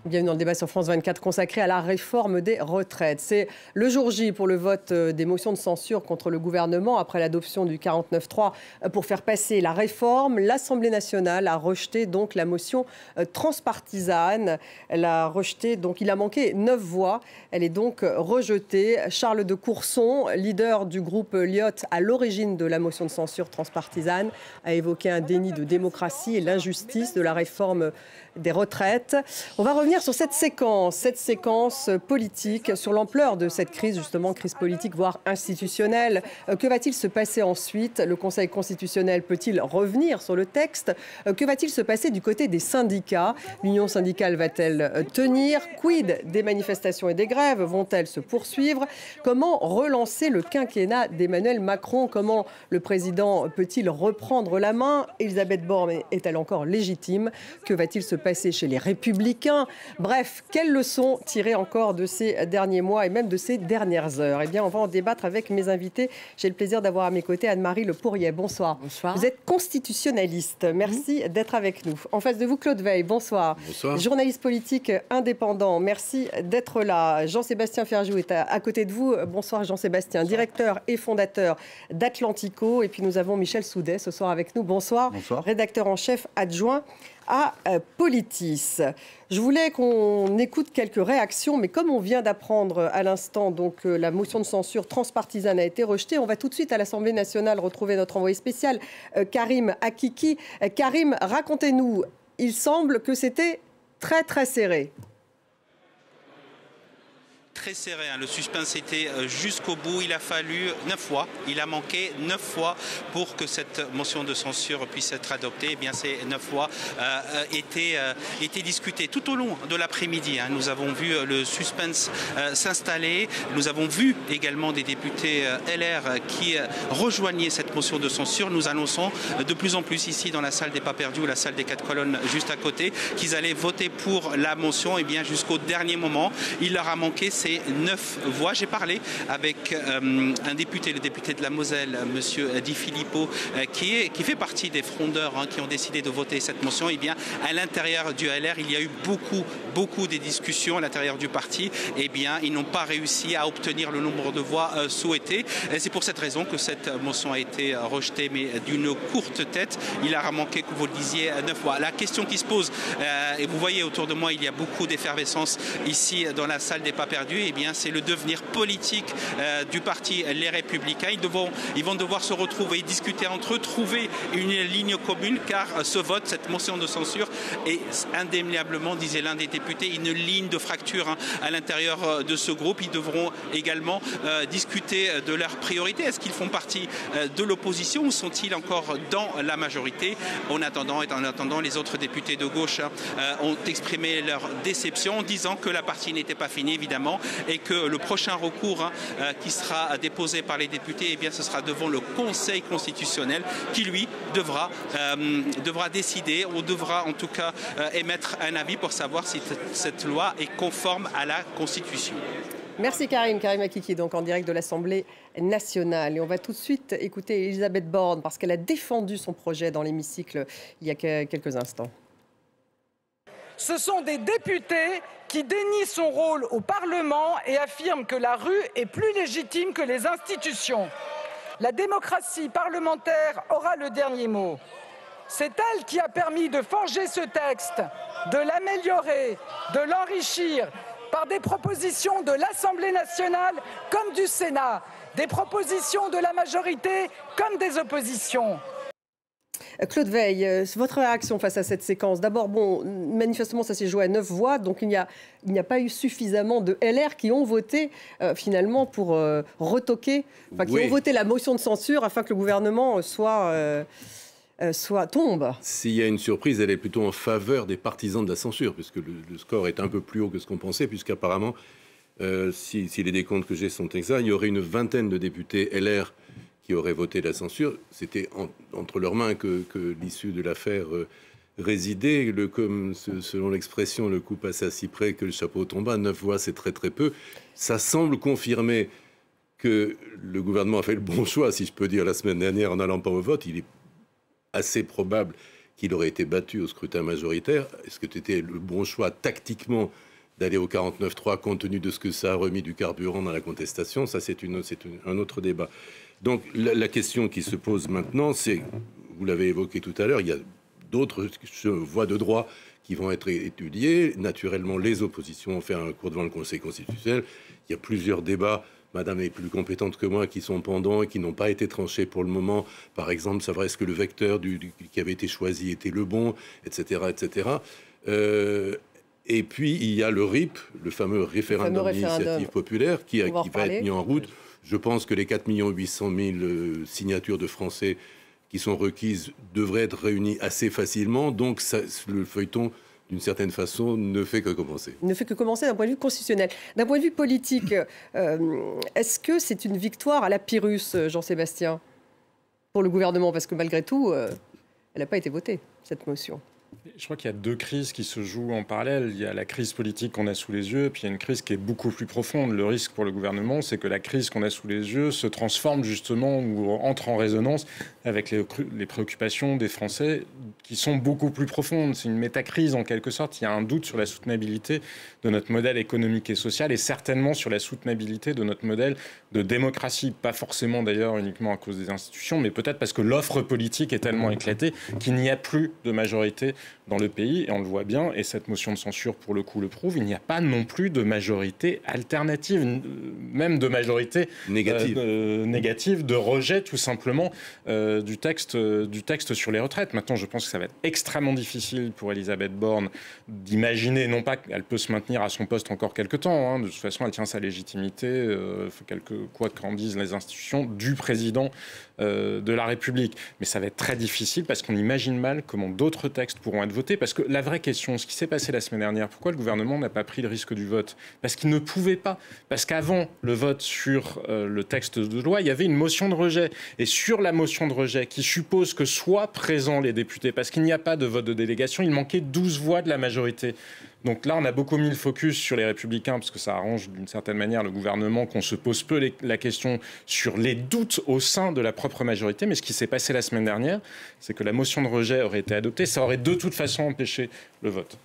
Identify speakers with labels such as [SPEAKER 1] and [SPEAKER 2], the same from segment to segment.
[SPEAKER 1] Bienvenue dans le débat sur France 24 consacré à la réforme des retraites. C'est le jour J pour le vote des motions de censure contre le gouvernement après l'adoption du 49.3 pour faire passer la réforme. L'Assemblée nationale a rejeté donc la motion transpartisane. Elle a rejeté, donc il a manqué 9 voix. Elle est donc rejetée. Charles de Courson, leader du groupe Lyot à l'origine de la motion de censure transpartisane, a évoqué un déni de démocratie et l'injustice de la réforme des retraites. On va revenir sur cette séquence politique, sur l'ampleur de cette crise, justement, crise politique, voire institutionnelle. Que va-t-il se passer ensuite? Le Conseil constitutionnel peut-il revenir sur le texte? Que va-t-il se passer du côté des syndicats? L'union syndicale va-t-elle tenir? Quid des manifestations et des grèves? Vont-elles se poursuivre? Comment relancer le quinquennat d'Emmanuel Macron? Comment le président peut-il reprendre la main? Elisabeth Borne est-elle encore légitime? Que va-t-il se passer chez les Républicains? Bref, quelles leçons tirer encore de ces derniers mois et même de ces dernières heures? Eh bien, on va en débattre avec mes invités. J'ai le plaisir d'avoir à mes côtés Anne-Marie Le Pourrier. Bonsoir.
[SPEAKER 2] Bonsoir.
[SPEAKER 1] Vous êtes constitutionnaliste. Merci d'être avec nous. En face de vous, Claude Veil. Bonsoir.
[SPEAKER 3] Bonsoir.
[SPEAKER 1] Journaliste politique indépendant. Merci d'être là. Jean-Sébastien Ferjou est à côté de vous. Bonsoir Jean-Sébastien, directeur et fondateur d'Atlantico. Et puis nous avons Michel Soudet ce soir avec nous. Bonsoir.
[SPEAKER 3] Bonsoir.
[SPEAKER 1] Rédacteur en chef adjoint à Politis. Je voulais qu'on écoute quelques réactions, mais comme on vient d'apprendre à l'instant, donc la motion de censure transpartisane a été rejetée, on va tout de suite à l'Assemblée nationale retrouver notre envoyé spécial, Karim Akiki. Karim, racontez-nous, il semble que c'était très très serré.
[SPEAKER 4] Très serré, hein. Le suspense était jusqu'au bout. Il a fallu 9 fois. Il a manqué 9 fois pour que cette motion de censure puisse être adoptée. Eh bien, ces 9 fois étaient discutées tout au long de l'après-midi. Hein. Nous avons vu le suspense s'installer. Nous avons vu également des députés LR qui rejoignaient cette motion de censure. Nous annonçons de plus en plus ici dans la salle des pas perdus ou la salle des 4 colonnes juste à côté qu'ils allaient voter pour la motion. Eh bien, jusqu'au dernier moment, il leur a manqué ces 9 voix. J'ai parlé avec un député, le député de la Moselle, monsieur Di Filippo, qui fait partie des frondeurs qui ont décidé de voter cette motion. Eh bien, à l'intérieur du LR, il y a eu beaucoup de discussions à l'intérieur du parti. Eh bien, ils n'ont pas réussi à obtenir le nombre de voix souhaité. C'est pour cette raison que cette motion a été rejetée, mais d'une courte tête. Il a manqué, que vous le disiez, 9 voix. La question qui se pose, et vous voyez autour de moi, il y a beaucoup d'effervescence ici dans la salle des pas perdus. Eh bien, c'est le devenir politique du parti Les Républicains. Ils vont devoir se retrouver, discuter entre eux, trouver une ligne commune, car ce vote, cette motion de censure, est indéniablement, disait l'un des députés, une ligne de fracture à l'intérieur de ce groupe. Ils devront également discuter de leurs priorités. Est-ce qu'ils font partie de l'opposition ou sont-ils encore dans la majorité? En attendant, les autres députés de gauche ont exprimé leur déception en disant que la partie n'était pas finie, évidemment, et que le prochain recours qui sera déposé par les députés, eh bien, ce sera devant le Conseil constitutionnel qui, lui, devra décider ou devra en tout cas émettre un avis pour savoir si cette loi est conforme à la Constitution.
[SPEAKER 1] Merci Karim Akiki, donc en direct de l'Assemblée nationale. Et on va tout de suite écouter Elisabeth Borne parce qu'elle a défendu son projet dans l'hémicycle il y a quelques instants.
[SPEAKER 5] Ce sont des députés qui dénient son rôle au Parlement et affirment que la rue est plus légitime que les institutions. La démocratie parlementaire aura le dernier mot. C'est elle qui a permis de forger ce texte, de l'améliorer, de l'enrichir par des propositions de l'Assemblée nationale comme du Sénat, des propositions de la majorité comme des oppositions.
[SPEAKER 1] Claude Veil, votre réaction face à cette séquence? D'abord, bon, manifestement, ça s'est joué à 9 voix, donc il n'y a pas eu suffisamment de LR qui ont voté finalement pour retoquer, qui ont voté la motion de censure afin que le gouvernement tombe.
[SPEAKER 3] S'il y a une surprise, elle est plutôt en faveur des partisans de la censure, puisque le score est un peu plus haut que ce qu'on pensait, puisqu'apparemment, si les décomptes que j'ai sont exacts, il y aurait une vingtaine de députés LR qui auraient voté la censure. C'était entre leurs mains que l'issue de l'affaire résidait. Selon l'expression, le coup passait à si près que le chapeau tomba. 9 voix, c'est très très peu. Ça semble confirmer que le gouvernement a fait le bon choix, si je peux dire, la semaine dernière en n'allant pas au vote. Il est assez probable qu'il aurait été battu au scrutin majoritaire. Est-ce que c'était le bon choix tactiquement d'aller au 49-3 compte tenu de ce que ça a remis du carburant dans la contestation? Ça, c'est un autre débat. Donc la question qui se pose maintenant, c'est, vous l'avez évoqué tout à l'heure, il y a d'autres voies de droit qui vont être étudiées. Naturellement, les oppositions ont fait un recours devant le Conseil constitutionnel. Il y a plusieurs débats, madame est plus compétente que moi, qui sont pendants et qui n'ont pas été tranchés pour le moment. Par exemple, savoir est-ce que le vecteur qui avait été choisi était le bon, etc. etc. Et puis, il y a le RIP, le fameux référendum d'initiative populaire, qui va être mis en route. Je pense que les 4 800 000 signatures de Français qui sont requises devraient être réunies assez facilement. Donc, le feuilleton, d'une certaine façon, ne fait que commencer.
[SPEAKER 1] Ne fait que commencer d'un point de vue constitutionnel. D'un point de vue politique, est-ce que c'est une victoire à la Pyrrhus, Jean-Sébastien, pour le gouvernement? Parce que malgré tout, elle n'a pas été votée, cette motion.
[SPEAKER 2] Je crois qu'il y a deux crises qui se jouent en parallèle. Il y a la crise politique qu'on a sous les yeux, puis il y a une crise qui est beaucoup plus profonde. Le risque pour le gouvernement, c'est que la crise qu'on a sous les yeux se transforme justement ou entre en résonance avec les préoccupations des Français qui sont beaucoup plus profondes. C'est une métacrise en quelque sorte. Il y a un doute sur la soutenabilité de notre modèle économique et social et certainement sur la soutenabilité de notre modèle de démocratie. Pas forcément d'ailleurs uniquement à cause des institutions, mais peut-être parce que l'offre politique est tellement éclatée qu'il n'y a plus de majorité dans le pays, et on le voit bien, et cette motion de censure, pour le coup, le prouve, il n'y a pas non plus de majorité alternative, même de majorité négative, de rejet, tout simplement, du texte sur les retraites. Maintenant, je pense que ça va être extrêmement difficile pour Elisabeth Borne d'imaginer, non pas qu'elle peut se maintenir à son poste encore quelque temps, hein, de toute façon, elle tient sa légitimité, quoi qu'en disent les institutions, du président de la République. Mais ça va être très difficile parce qu'on imagine mal comment d'autres textes pourront être votés. Parce que la vraie question, ce qui s'est passé la semaine dernière, pourquoi le gouvernement n'a pas pris le risque du vote? Parce qu'il ne pouvait pas. Parce qu'avant le vote sur le texte de loi, il y avait une motion de rejet. Et sur la motion de rejet, qui suppose que soient présents les députés, parce qu'il n'y a pas de vote de délégation, il manquait 12 voix de la majorité. Donc là, on a beaucoup mis le focus sur les Républicains, parce que ça arrange d'une certaine manière le gouvernement qu'on se pose peu la question sur les doutes au sein de la propre majorité. Mais ce qui s'est passé la semaine dernière, c'est que la motion de rejet aurait été adoptée. Ça aurait de toute façon empêché le vote.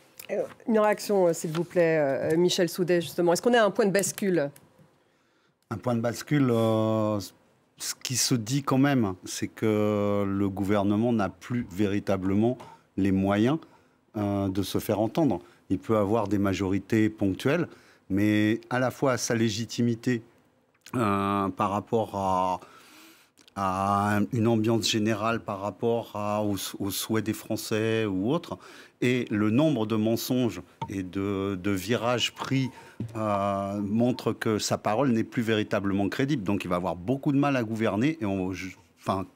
[SPEAKER 1] Une réaction, s'il vous plaît, Michel Soudet, justement. Est-ce qu'on est à un point de bascule?
[SPEAKER 6] Un point de bascule, ce qui se dit quand même, c'est que le gouvernement n'a plus véritablement les moyens de se faire entendre. Il peut avoir des majorités ponctuelles, mais à la fois sa légitimité par rapport à une ambiance générale, par rapport aux souhaits des Français ou autres, et le nombre de mensonges et de virages pris montre que sa parole n'est plus véritablement crédible. Donc il va avoir beaucoup de mal à gouverner et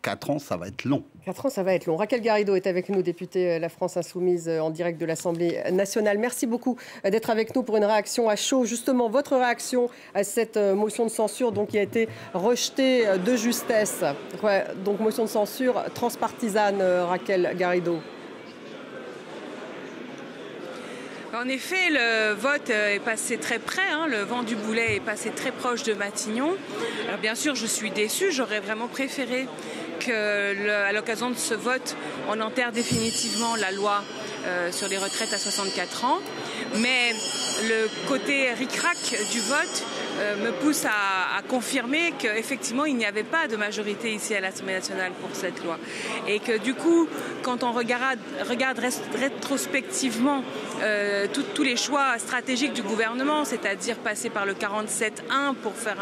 [SPEAKER 6] 4 ans, ça va être long.
[SPEAKER 1] 4 ans, ça va être long. Raquel Garrido est avec nous, députée La France Insoumise en direct de l'Assemblée nationale. Merci beaucoup d'être avec nous pour une réaction à chaud. Justement, votre réaction à cette motion de censure qui a été rejetée de justesse. Ouais, donc motion de censure transpartisane, Raquel Garrido.
[SPEAKER 7] En effet, le vote est passé très près, le vent du boulet est passé très proche de Matignon. Alors bien sûr, je suis déçue, j'aurais vraiment préféré qu'à l'occasion de ce vote, on enterre définitivement la loi sur les retraites à 64 ans. Mais le côté ric-rac du vote me pousse à confirmer qu'effectivement, il n'y avait pas de majorité ici à l'Assemblée nationale pour cette loi. Et que du coup, quand on regarde rétrospectivement tous les choix stratégiques du gouvernement, c'est-à-dire passer par le 47.1 pour faire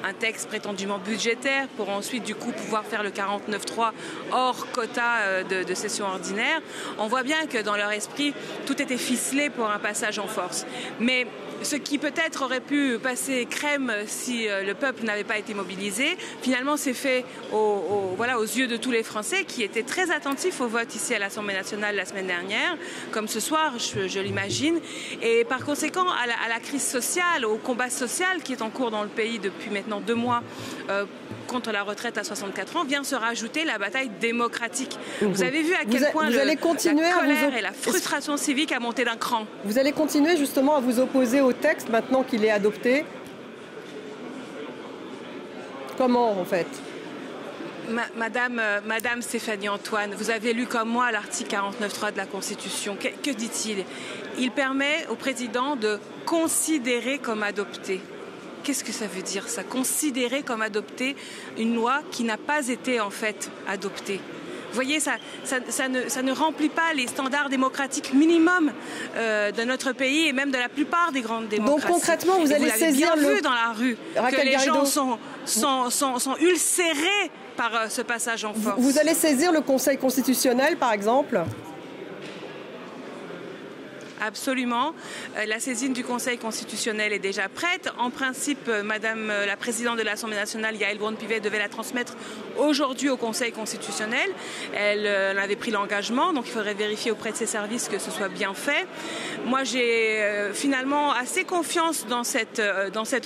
[SPEAKER 7] un texte prétendument budgétaire, pour ensuite du coup pouvoir faire le 49.3 hors quota de session ordinaire, on voit bien que dans leur esprit, tout était ficelé pour un passage en force. Mais ce qui peut-être aurait pu passer crème si le peuple n'avait pas été mobilisé, finalement c'est fait aux yeux de tous les Français qui étaient très attentifs au vote ici à l'Assemblée nationale la semaine dernière, comme ce soir, je l'imagine. Et par conséquent, à la crise sociale, au combat social qui est en cours dans le pays depuis maintenant 2 mois contre la retraite à 64 ans, vient se rajouter la bataille démocratique. Vous avez vu à quel point la colère et la frustration civique a monté d'un cran.
[SPEAKER 1] Vous allez continuer justement à vous opposer au texte maintenant qu'il est adopté? Comment en fait?
[SPEAKER 7] Madame Stéphanie Antoine, vous avez lu comme moi l'article 49.3 de la Constitution. Que dit-il? Il permet au président de considérer comme adopté. Qu'est-ce que ça veut dire, ça? Considérer comme adopté une loi qui n'a pas été en fait adoptée. Vous voyez, ça ne remplit pas les standards démocratiques minimums de notre pays et même de la plupart des grandes démocraties.
[SPEAKER 1] Donc concrètement, vous allez saisir
[SPEAKER 7] bien vu dans la rue que les gens sont ulcérés par ce passage en force.
[SPEAKER 1] Vous allez saisir le Conseil constitutionnel, par exemple?
[SPEAKER 7] Absolument. La saisine du Conseil constitutionnel est déjà prête. En principe, Madame la Présidente de l'Assemblée nationale, Yaël Braun-Pivet, devait la transmettre aujourd'hui au Conseil constitutionnel. Elle avait pris l'engagement, donc il faudrait vérifier auprès de ses services que ce soit bien fait. Moi, j'ai finalement assez confiance dans cette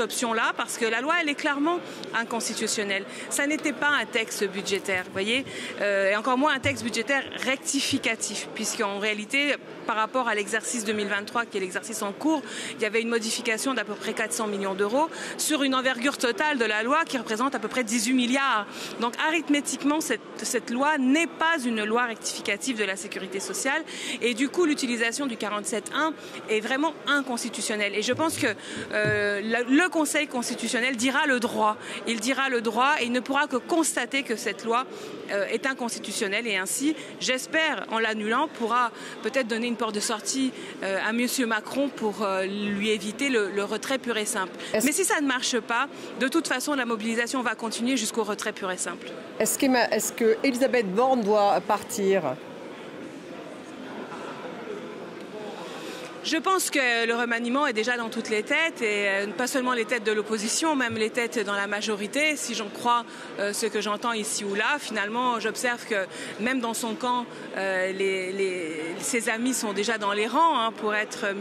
[SPEAKER 7] option-là, parce que la loi, elle est clairement inconstitutionnelle. Ça n'était pas un texte budgétaire, vous voyez, et encore moins un texte budgétaire rectificatif, puisqu'en réalité, par rapport à l'exercice 2023, qui est l'exercice en cours, il y avait une modification d'à peu près 400 millions d'euros sur une envergure totale de la loi qui représente à peu près 18 milliards. Donc arithmétiquement, cette loi n'est pas une loi rectificative de la sécurité sociale et du coup l'utilisation du 47.1 est vraiment inconstitutionnelle. Et je pense que le Conseil constitutionnel dira le droit. Il dira le droit et il ne pourra que constater que cette loi est inconstitutionnelle et ainsi, j'espère, en l'annulant, pourra peut-être donner une porte de sortie à M. Macron pour lui éviter le retrait pur et simple. Mais si ça ne marche pas, de toute façon, la mobilisation va continuer jusqu'au retrait pur et simple.
[SPEAKER 1] Est-ce que Elisabeth Borne doit partir ?
[SPEAKER 7] Je pense que le remaniement est déjà dans toutes les têtes, et pas seulement les têtes de l'opposition, même les têtes dans la majorité. Si j'en crois ce que j'entends ici ou là, finalement, j'observe que même dans son camp, ses amis sont déjà dans les rangs pour être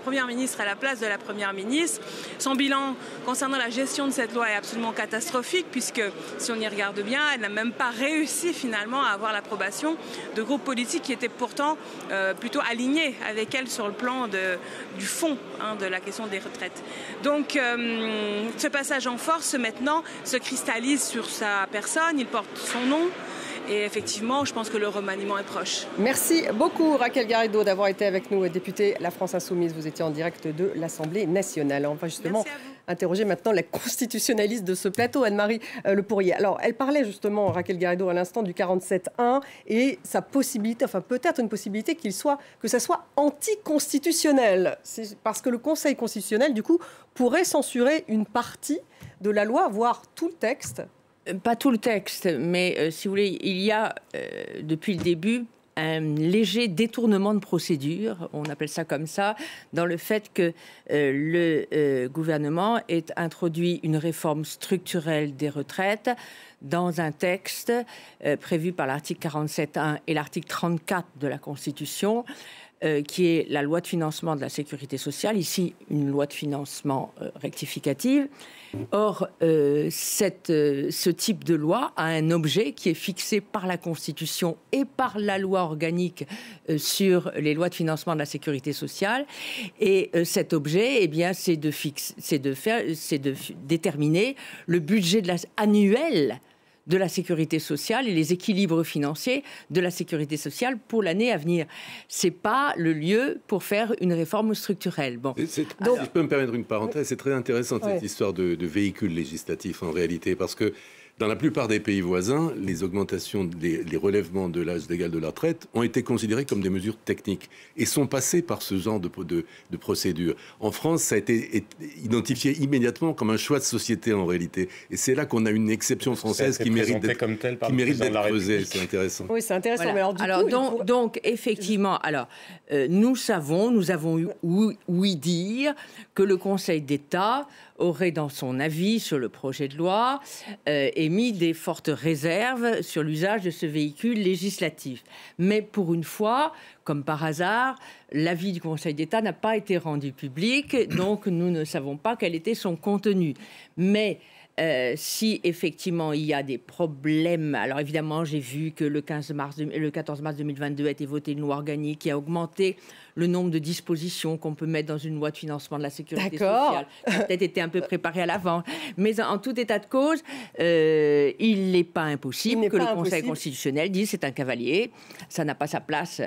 [SPEAKER 7] première ministre à la place de la première ministre. Son bilan concernant la gestion de cette loi est absolument catastrophique, puisque si on y regarde bien, elle n'a même pas réussi finalement à avoir l'approbation de groupes politiques qui étaient pourtant plutôt alignés avec elle sur le plan du fond de la question des retraites. Donc ce passage en force maintenant se cristallise sur sa personne, il porte son nom et effectivement je pense que le remaniement est proche.
[SPEAKER 1] Merci beaucoup Raquel Garrido d'avoir été avec nous, députée La France Insoumise. Vous étiez en direct de l'Assemblée nationale. On va justement interroger maintenant la constitutionnaliste de ce plateau, Anne-Marie Le Pourrier. Alors elle parlait justement, Raquel Garrido à l'instant, du 47.1 et sa possibilité, enfin peut-être une possibilité que ça soit anticonstitutionnel. Parce que le Conseil constitutionnel du coup pourrait censurer une partie de la loi, voire tout le texte.
[SPEAKER 8] Pas tout le texte, mais si vous voulez, il y a depuis le début un léger détournement de procédure, on appelle ça comme ça, dans le fait que le gouvernement ait introduit une réforme structurelle des retraites dans un texte prévu par l'article 47.1 et l'article 34 de la Constitution, qui est la loi de financement de la sécurité sociale, ici une loi de financement rectificative. Or, ce type de loi a un objet qui est fixé par la Constitution et par la loi organique sur les lois de financement de la sécurité sociale. Et cet objet, eh bien, c'est de déterminer le budget annuel de la sécurité sociale et les équilibres financiers de la sécurité sociale pour l'année à venir. C'est pas le lieu pour faire une réforme structurelle. Bon.
[SPEAKER 3] Donc, si je peux me permettre une parenthèse, c'est très intéressant cette histoire de véhicule législatif en réalité, parce que dans la plupart des pays voisins, les augmentations, les relèvements de l'âge légal de la retraite ont été considérés comme des mesures techniques et sont passés par ce genre de procédure. En France, ça a été identifié immédiatement comme un choix de société en réalité. Et c'est là qu'on a une exception française qui mérite d'être creusée. C'est intéressant.
[SPEAKER 1] Oui, c'est intéressant.
[SPEAKER 8] Voilà.
[SPEAKER 1] Mais alors,
[SPEAKER 8] donc, effectivement, nous avons ouï dire que le Conseil d'État aurait, dans son avis sur le projet de loi, émis des fortes réserves sur l'usage de ce véhicule législatif. Mais pour une fois, comme par hasard, l'avis du Conseil d'État n'a pas été rendu public, donc nous ne savons pas quel était son contenu. Mais si effectivement il y a des problèmes, alors évidemment j'ai vu que le 14 mars 2022 a été votée une loi organique qui a augmenté le nombre de dispositions qu'on peut mettre dans une loi de financement de la sécurité sociale, qui a peut-être été un peu préparé à l'avant. Mais en tout état de cause, il n'est pas impossible que le Conseil constitutionnel dise c'est un cavalier, ça n'a pas sa place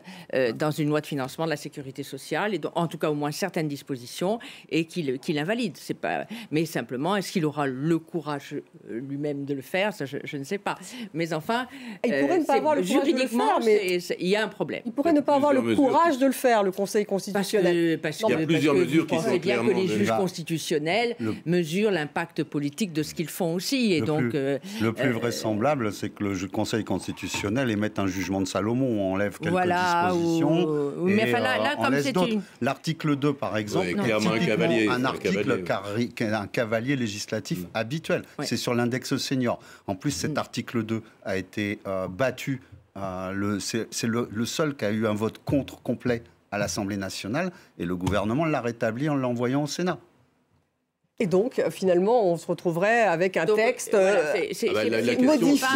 [SPEAKER 8] dans une loi de financement de la sécurité sociale, et donc, en tout cas au moins certaines dispositions, et qu'il invalide. C'est pas... Mais simplement, est-ce qu'il aura le courage lui-même de le faire? Ça, je ne sais pas. Mais enfin,
[SPEAKER 1] il pourrait ne pas avoir le courage de le faire, mais
[SPEAKER 8] il y a un problème.
[SPEAKER 1] Il pourrait ne pas avoir le courage de le faire, le Conseil constitutionnel.
[SPEAKER 3] Il y a plusieurs mesures qui sont
[SPEAKER 8] clairement... bien que les juges constitutionnels mesurent l'impact politique de ce qu'ils font aussi. Et
[SPEAKER 6] le plus vraisemblable, c'est que le Conseil constitutionnel émette un jugement de Salomon, on enlève quelques dispositions.
[SPEAKER 8] Mais enfin, là comme c'est
[SPEAKER 6] l'article 2, par exemple, un cavalier législatif habituel. Ouais. C'est sur l'index senior. En plus, cet article 2 a été battu. C'est le seul qui a eu un vote contre complet à l'Assemblée nationale, et le gouvernement l'a rétabli en l'envoyant au Sénat. Et
[SPEAKER 1] donc, finalement, on se retrouverait avec un texte modifié.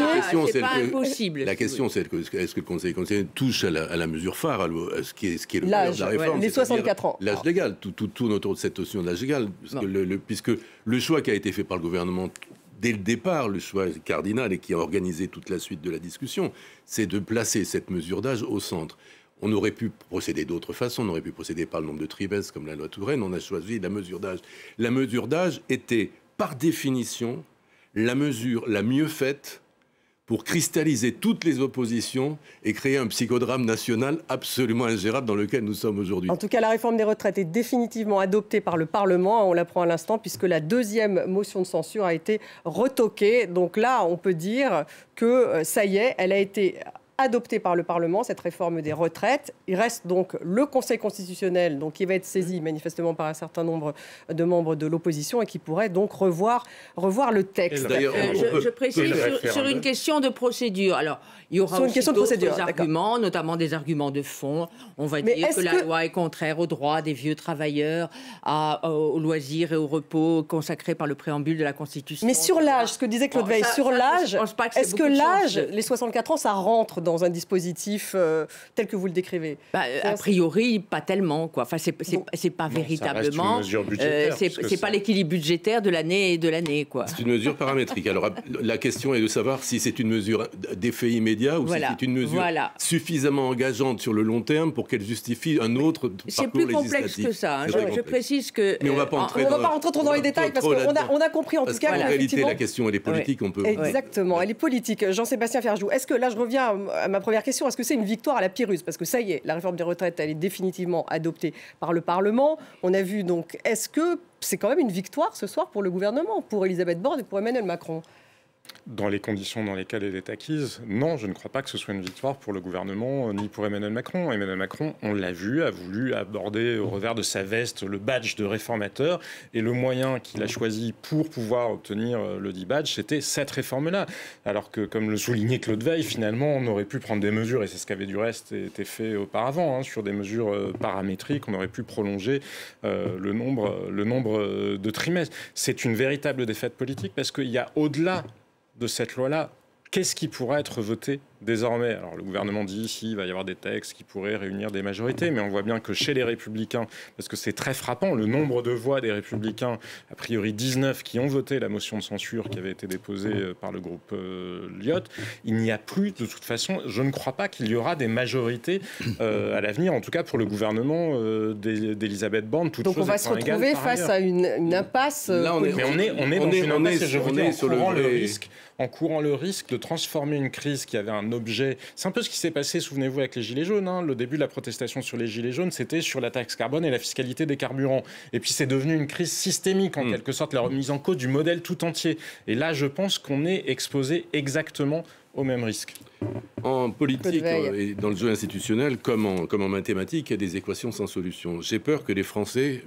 [SPEAKER 8] C'est pas impossible.
[SPEAKER 3] La question, c'est est-ce que le Conseil constitutionnel touche à la mesure phare, à ce qui est le cœur de la réforme,
[SPEAKER 1] les 64 ans.
[SPEAKER 3] L'âge légal, tout tourne autour de cette notion de l'âge légal, puisque le choix qui a été fait par le gouvernement dès le départ, le choix cardinal et qui a organisé toute la suite de la discussion, c'est de placer cette mesure d'âge au centre. On aurait pu procéder d'autres façons, on aurait pu procéder par le nombre de trimestres comme la loi Touraine, on a choisi la mesure d'âge. La mesure d'âge était, par définition, la mesure la mieux faite pour cristalliser toutes les oppositions et créer un psychodrame national absolument ingérable dans lequel nous sommes aujourd'hui.
[SPEAKER 1] En tout cas, la réforme des retraites est définitivement adoptée par le Parlement, on l'apprend à l'instant, puisque la deuxième motion de censure a été retoquée. Donc là, on peut dire que ça y est, elle a été adoptée par le Parlement, cette réforme des retraites. Il reste donc le Conseil constitutionnel, donc, qui va être saisi manifestement par un certain nombre de membres de l'opposition et qui pourrait donc revoir le texte.
[SPEAKER 8] Je précise sur une question de procédure. Alors, il y aura aussi d'autres arguments, notamment des arguments de fond. On va dire que la loi est contraire aux droits des vieux travailleurs, aux loisirs et au repos consacrés par le préambule de la Constitution.
[SPEAKER 1] Mais sur l'âge, ce que disait Claude Veil, sur l'âge, est-ce que l'âge, les 64 ans, ça rentre dans un dispositif tel que vous le décrivez?
[SPEAKER 8] A priori, pas tellement, quoi. Enfin, c'est pas véritablement. C'est pas l'équilibre budgétaire de l'année, quoi.
[SPEAKER 3] C'est une mesure paramétrique. Alors, la question est de savoir si c'est une mesure d'effet immédiat ou si c'est une mesure suffisamment engageante sur le long terme pour qu'elle justifie un autre parcours législatif.
[SPEAKER 8] C'est plus complexe que ça. Je précise que...
[SPEAKER 3] Mais on ne va pas
[SPEAKER 1] rentrer trop dans les détails parce qu'on a compris en tout cas.
[SPEAKER 3] En réalité, la question, elle est politique. On peut...
[SPEAKER 1] Exactement, elle est politique. Jean-Sébastien Ferjou, est-ce que, là je reviens à ma première question, est-ce que c'est une victoire à la Pyrrhus? Parce que ça y est, la réforme des retraites, elle est définitivement adoptée par le Parlement. On a vu donc, est-ce que c'est quand même une victoire ce soir pour le gouvernement, pour Elisabeth Borne et pour Emmanuel Macron?
[SPEAKER 2] Dans les conditions dans lesquelles elle est acquise, non, je ne crois pas que ce soit une victoire pour le gouvernement ni pour Emmanuel Macron. Emmanuel Macron, on l'a vu, a voulu aborder au revers de sa veste le badge de réformateur, et le moyen qu'il a choisi pour pouvoir obtenir le dit badge, c'était cette réforme-là. Alors que, comme le soulignait Claude Veil, finalement, on aurait pu prendre des mesures, et c'est ce qui avait du reste été fait auparavant, sur des mesures paramétriques, on aurait pu prolonger le nombre de trimestres. C'est une véritable défaite politique parce qu'il y a au-delà de cette loi-là, qu'est-ce qui pourrait être voté désormais? Alors le gouvernement dit ici, il va y avoir des textes qui pourraient réunir des majorités, mais on voit bien que chez les Républicains, parce que c'est très frappant, le nombre de voix des Républicains, a priori 19 qui ont voté la motion de censure qui avait été déposée par le groupe Lyot, il n'y a plus, de toute façon, je ne crois pas qu'il y aura des majorités à l'avenir, en tout cas pour le gouvernement d'Elisabeth Borne.
[SPEAKER 1] Donc on va se retrouver face à une impasse.
[SPEAKER 2] Là, on est dans une impasse, je vous dis, en courant le risque de transformer une crise qui avait un objet... C'est un peu ce qui s'est passé, souvenez-vous, avec les Gilets jaunes. Le début de la protestation sur les Gilets jaunes, c'était sur la taxe carbone et la fiscalité des carburants. Et puis c'est devenu une crise systémique, en quelque sorte, la remise en cause du modèle tout entier. Et là, je pense qu'on est exposé exactement au même risque.
[SPEAKER 3] En politique et dans le jeu institutionnel, comme en mathématiques, il y a des équations sans solution. J'ai peur que les Français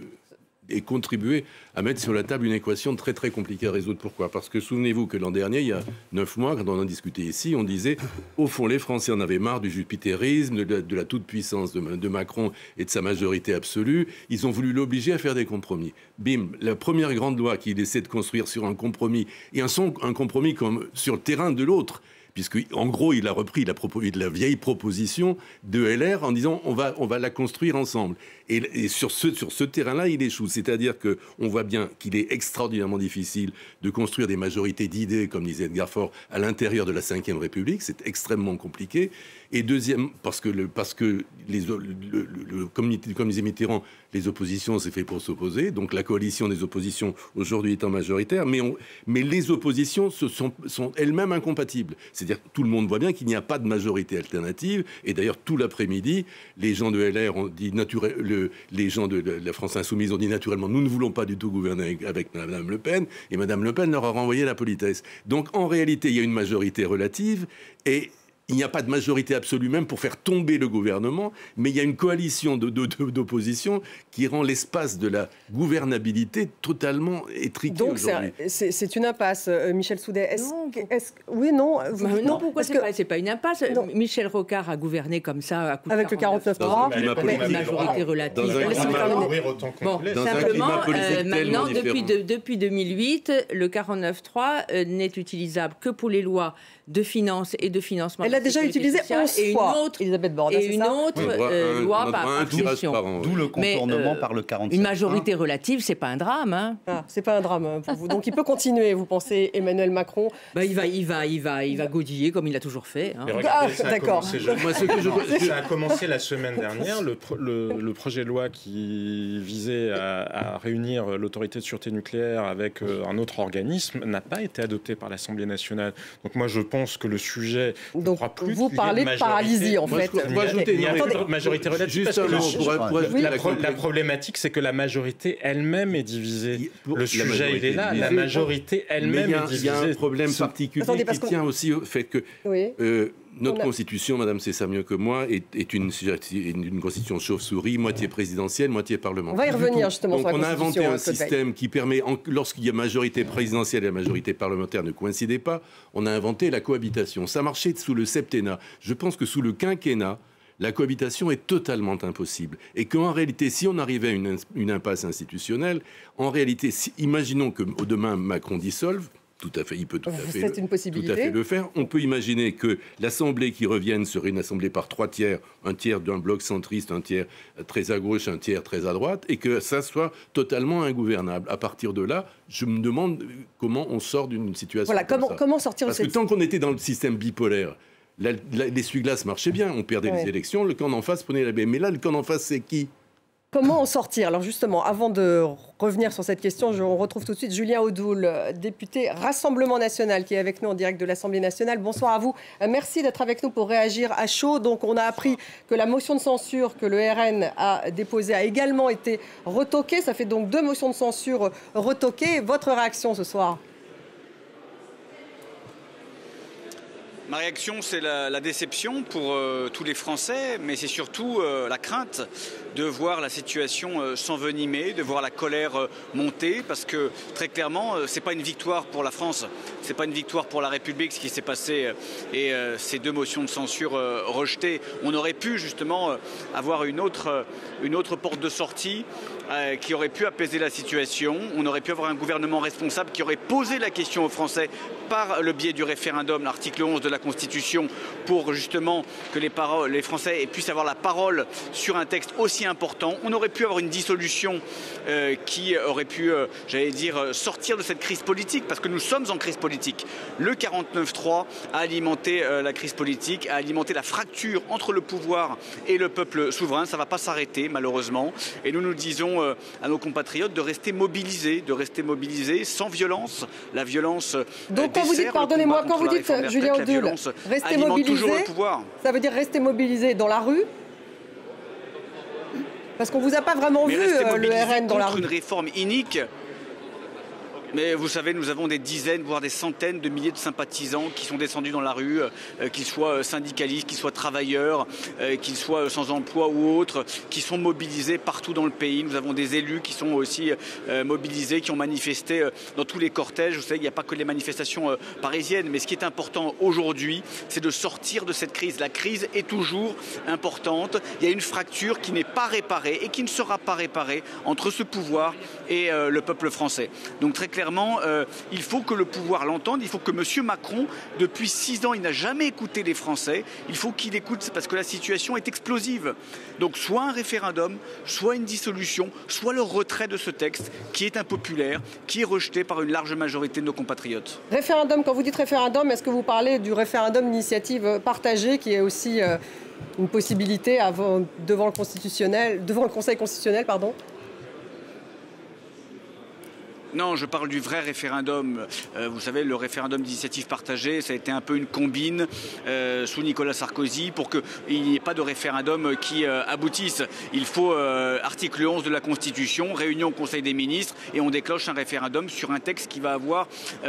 [SPEAKER 3] aient contribué à mettre sur la table une équation très très compliquée à résoudre. Pourquoi? Parce que souvenez-vous que l'an dernier, il y a 9 mois, quand on en discutait ici, on disait au fond les Français en avaient marre du jupitérisme, de la toute-puissance de Macron et de sa majorité absolue. Ils ont voulu l'obliger à faire des compromis. Bim, la première grande loi qu'il essaie de construire sur un compromis, et un compromis comme sur le terrain de l'autre, puisque en gros, il a repris la vieille proposition de LR en disant on va la construire ensemble. Et sur ce terrain-là, il échoue. C'est-à-dire qu'on voit bien qu'il est extraordinairement difficile de construire des majorités d'idées, comme disait Edgar Faure, à l'intérieur de la Ve République. C'est extrêmement compliqué. Et deuxième, parce que comme disait Mitterrand, les oppositions, c'est fait pour s'opposer. Donc la coalition des oppositions, aujourd'hui, étant majoritaire. Mais les oppositions sont elles-mêmes incompatibles. C'est-à-dire que tout le monde voit bien qu'il n'y a pas de majorité alternative. Et d'ailleurs, tout l'après-midi, les gens de LR ont dit les gens de la France Insoumise ont dit naturellement, nous ne voulons pas du tout gouverner avec Mme Le Pen. Et Mme Le Pen leur a renvoyé la politesse. Donc en réalité, il y a une majorité relative et il n'y a pas de majorité absolue même pour faire tomber le gouvernement, mais il y a une coalition d'opposition qui rend l'espace de la gouvernabilité totalement étriqué.
[SPEAKER 1] Donc
[SPEAKER 3] aujourd'hui.
[SPEAKER 1] C'est une impasse, Michel Soudet.
[SPEAKER 8] Oui, non. Non, pourquoi c'est pas une impasse? Michel Rocard a gouverné comme ça, à coup de
[SPEAKER 1] avec le 49.3,
[SPEAKER 8] avec une majorité relative. Simplement, maintenant, depuis 2008, le 49.3 n'est utilisable que pour les lois de finances et de financement.
[SPEAKER 1] Elle l'a déjà utilisé 11 fois, Elisabeth Borne.
[SPEAKER 8] Et une autre loi par session.
[SPEAKER 6] D'où le contournement par le 47.
[SPEAKER 8] Une majorité relative, c'est pas un drame. Hein.
[SPEAKER 1] Ah, c'est pas un drame pour vous. Donc il peut continuer, vous pensez, Emmanuel Macron?
[SPEAKER 8] Il va godiller comme il a toujours fait. Hein.
[SPEAKER 2] Regardez, ça a commencé la semaine dernière. Le projet de loi qui visait à réunir l'autorité de sûreté nucléaire avec un autre organisme n'a pas été adopté par l'Assemblée nationale. Donc moi, je pense que le sujet...
[SPEAKER 1] Donc vous parlez de paralysie, en fait.
[SPEAKER 2] Il n'y a pas de majorité relative. La problématique, c'est que la majorité elle-même est divisée. Le sujet, il est là. La majorité elle-même est divisée.
[SPEAKER 3] Il y a un problème particulier qui tient aussi au fait que notre constitution, Madame sait ça mieux que moi, est une constitution chauve-souris, moitié présidentielle, moitié parlementaire.
[SPEAKER 1] On va y revenir justement sur la
[SPEAKER 3] constitution. Donc on a inventé un
[SPEAKER 1] Claude Veil.
[SPEAKER 3] système qui permet, lorsqu'il y a majorité présidentielle et la majorité parlementaire ne coïncidaient pas, on a inventé la cohabitation. Ça marchait sous le septennat. Je pense que sous le quinquennat, la cohabitation est totalement impossible. Et qu'en réalité, si on arrivait à une impasse institutionnelle, en réalité, imaginons que demain Macron dissolve, tout à fait, il peut tout à fait le faire. On peut imaginer que l'Assemblée qui revienne serait une Assemblée par 3 tiers, un tiers d'un bloc centriste, un tiers très à gauche, un tiers très à droite, et que ça soit totalement ingouvernable. À partir de là, je me demande comment on sort d'une situation comme ça.
[SPEAKER 1] Comment sortir de cette...
[SPEAKER 3] Parce que tant qu'on était dans le système bipolaire, l'essuie-glace marchait bien, on perdait les élections, le camp d'en face prenait la baie. Mais là, le camp d'en face, c'est qui ?
[SPEAKER 1] Comment en sortir? Alors justement, avant de revenir sur cette question, on retrouve tout de suite Julien Audoul, député Rassemblement National, qui est avec nous en direct de l'Assemblée nationale. Bonsoir à vous. Merci d'être avec nous pour réagir à chaud. Donc on a appris que la motion de censure que le RN a déposée a également été retoquée. Ça fait donc 2 motions de censure retoquées. Votre réaction ce soir?
[SPEAKER 9] Ma réaction, c'est la déception pour tous les Français, mais c'est surtout la crainte de voir la situation s'envenimer, de voir la colère monter, parce que très clairement, c'est pas une victoire pour la France, c'est pas une victoire pour la République, ce qui s'est passé, et ces 2 motions de censure rejetées. On aurait pu justement avoir une autre porte de sortie qui aurait pu apaiser la situation. On aurait pu avoir un gouvernement responsable qui aurait posé la question aux Français par le biais du référendum, l'article 11 de la Constitution, pour justement que les Français puissent avoir la parole sur un texte aussi important. On aurait pu avoir une dissolution qui aurait pu, sortir de cette crise politique, parce que nous sommes en crise politique. Le 49.3 a alimenté la crise politique, a alimenté la fracture entre le pouvoir et le peuple souverain. Ça ne va pas s'arrêter, malheureusement. Et nous disons à nos compatriotes de rester mobilisés sans violence. La violence.
[SPEAKER 1] Donc quand vous dites, pardonnez-moi, quand vous dites, Julien Audoul, rester mobilisé, ça veut dire rester mobilisé dans la rue? Parce qu'on ne vous a pas vraiment vu, le RN, dans la rue.
[SPEAKER 9] Une réforme inique. Mais vous savez, nous avons des dizaines, voire des centaines de milliers de sympathisants qui sont descendus dans la rue, qu'ils soient syndicalistes, qu'ils soient travailleurs, qu'ils soient sans emploi ou autres, qui sont mobilisés partout dans le pays. Nous avons des élus qui sont aussi mobilisés, qui ont manifesté dans tous les cortèges. Vous savez, il n'y a pas que les manifestations parisiennes, mais ce qui est important aujourd'hui, c'est de sortir de cette crise. La crise est toujours importante. Il y a une fracture qui n'est pas réparée et qui ne sera pas réparée entre ce pouvoir et le peuple français. Donc très clairement, clairement, il faut que le pouvoir l'entende, il faut que M. Macron, depuis 6 ans, il n'a jamais écouté les Français, il faut qu'il écoute, parce que la situation est explosive. Donc soit un référendum, soit une dissolution, soit le retrait de ce texte qui est impopulaire, qui est rejeté par une large majorité de nos compatriotes.
[SPEAKER 1] Référendum, quand vous dites référendum, est-ce que vous parlez du référendum d'initiative partagée qui est aussi une possibilité devant le Conseil constitutionnel, pardon ?
[SPEAKER 9] Non, je parle du vrai référendum. Vous savez, le référendum d'initiative partagée, ça a été un peu une combine sous Nicolas Sarkozy pour qu'il n'y ait pas de référendum qui aboutisse. Il faut, article 11 de la Constitution, réunion au Conseil des ministres, et on déclenche un référendum sur un texte qui va avoir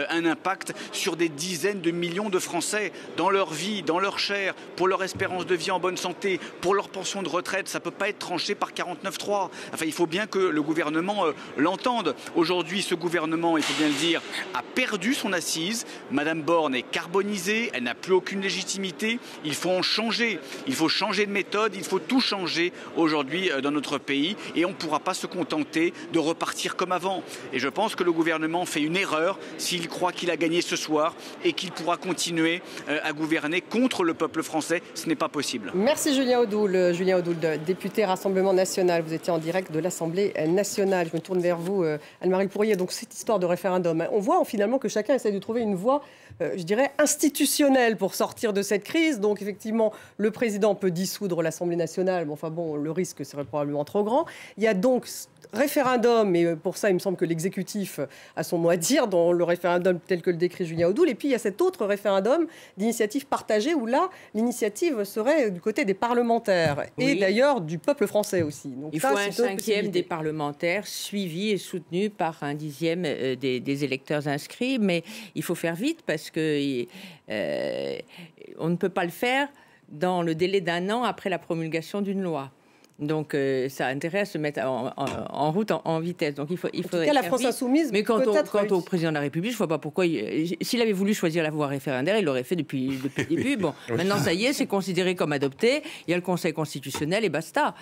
[SPEAKER 9] un impact sur des dizaines de millions de Français, dans leur vie, dans leur chair, pour leur espérance de vie en bonne santé, pour leur pension de retraite. Ça ne peut pas être tranché par 49.3. Enfin, il faut bien que le gouvernement l'entende. Aujourd'hui, ce gouvernement, il faut bien le dire, a perdu son assise. Madame Borne est carbonisée, elle n'a plus aucune légitimité. Il faut en changer. Il faut changer de méthode, il faut tout changer aujourd'hui dans notre pays. Et on ne pourra pas se contenter de repartir comme avant. Et je pense que le gouvernement fait une erreur s'il croit qu'il a gagné ce soir et qu'il pourra continuer à gouverner contre le peuple français. Ce n'est pas possible.
[SPEAKER 1] Merci Julien Audoul. Julien Audoul, député Rassemblement National. Vous étiez en direct de l'Assemblée nationale. Je me tourne vers vous, Anne-Marie Pourrier. Donc cette histoire de référendum, on voit finalement que chacun essaie de trouver une voie, je dirais, institutionnelle pour sortir de cette crise. Donc effectivement, le président peut dissoudre l'Assemblée nationale, mais enfin bon, le risque serait probablement trop grand. Il y a donc référendum, et pour ça, il me semble que l'exécutif a son mot à dire dans le référendum tel que le décrit Julien Audoul. Et puis, il y a cet autre référendum d'initiative partagée où là, l'initiative serait du côté des parlementaires et d'ailleurs du peuple français aussi. Donc,
[SPEAKER 8] il faut un cinquième des parlementaires suivi et soutenu par un dixième des électeurs inscrits. Mais il faut faire vite parce que on ne peut pas le faire dans le délai d'1 an après la promulgation d'une loi. Donc, ça a intérêt à se mettre en route en vitesse. Donc, il faut en tout
[SPEAKER 1] cas, la France insoumise.
[SPEAKER 8] Mais quant au président de la République, je ne vois pas pourquoi. S'il avait voulu choisir la voie référendaire, il l'aurait fait depuis le début. Bon, maintenant, ça y est, c'est considéré comme adopté. Il y a le Conseil constitutionnel et basta.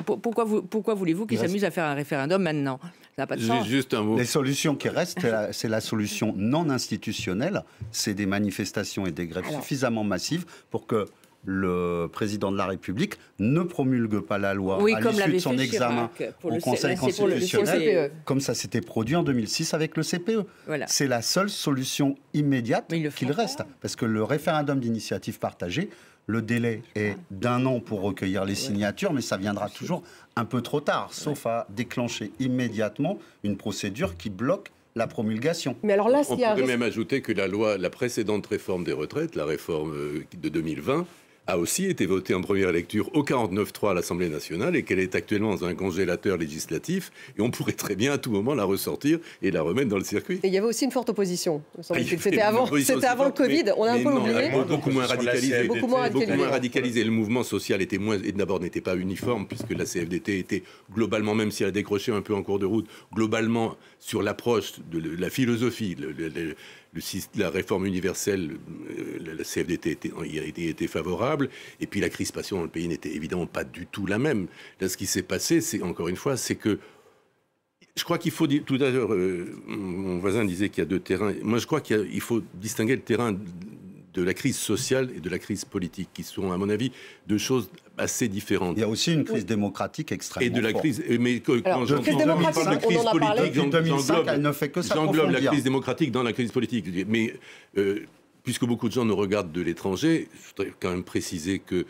[SPEAKER 8] Pourquoi voulez-vous qu'il s'amuse à faire un référendum maintenant ? Ça n'a pas de sens.
[SPEAKER 3] Juste un mot.
[SPEAKER 6] Les solutions qui restent, c'est la solution non institutionnelle. C'est des manifestations et des grèves suffisamment massives pour que le président de la République ne promulgue pas la loi à l'issue de son examen au Conseil constitutionnel, comme ça s'était produit en 2006 avec le CPE. Voilà. C'est la seule solution immédiate qu'il reste, parce que le référendum d'initiative partagée, le délai est d'1 an pour recueillir les signatures, mais ça viendra toujours un peu trop tard, sauf à déclencher immédiatement une procédure qui bloque la promulgation.
[SPEAKER 1] Mais alors là,
[SPEAKER 3] on pourrait même ajouter que la précédente réforme des retraites, la réforme de 2020, a aussi été votée en première lecture au 49.3 à l'Assemblée nationale et qu'elle est actuellement dans un congélateur législatif et on pourrait très bien à tout moment la ressortir et la remettre dans le circuit.
[SPEAKER 1] Et il y avait aussi une forte opposition. C'était avant le Covid, on a un peu oublié.
[SPEAKER 3] Beaucoup moins radicalisé. Le mouvement social était d'abord n'était pas uniforme puisque la CFDT était globalement, même si elle a décroché un peu en cours de route, globalement sur l'approche de la philosophie, la réforme universelle, la CFDT était favorable, et puis la crispation dans le pays n'était évidemment pas du tout la même. Là, ce qui s'est passé, encore une fois, c'est que je crois qu'il faut tout à l'heure, mon voisin disait qu'il y a 2 terrains. Moi, je crois qu'il faut distinguer le terrain de la crise sociale et de la crise politique, qui sont, à mon avis, 2 choses assez différentes.
[SPEAKER 6] Il y a aussi une crise démocratique extrêmement forte.
[SPEAKER 3] Et de la crise... Mais quand j'englobe la crise démocratique dans la crise politique. Mais puisque beaucoup de gens nous regardent de l'étranger, je voudrais quand même préciser que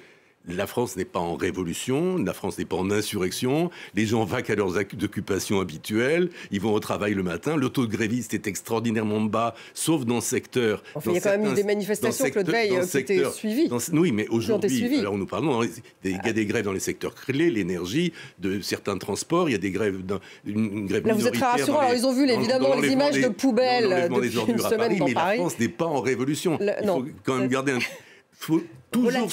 [SPEAKER 3] la France n'est pas en révolution, la France n'est pas en insurrection, les gens vaquent à leurs occupations habituelles, ils vont au travail le matin, le taux de grévistes est extraordinairement bas, sauf dans le secteur...
[SPEAKER 1] Enfin, il y a quand même eu des manifestations, Claude Veil, qui étaient suivies.
[SPEAKER 3] Oui, mais aujourd'hui, alors nous parlons, il y a des grèves dans les secteurs clés, l'énergie, de certains transports, il y a des grèves, une grève
[SPEAKER 1] là, vous êtes très rassurant, alors ils ont vu évidemment les images de poubelles depuis une semaine dans Paris.
[SPEAKER 3] Mais la France n'est pas en révolution. Il faut quand même garder faut toujours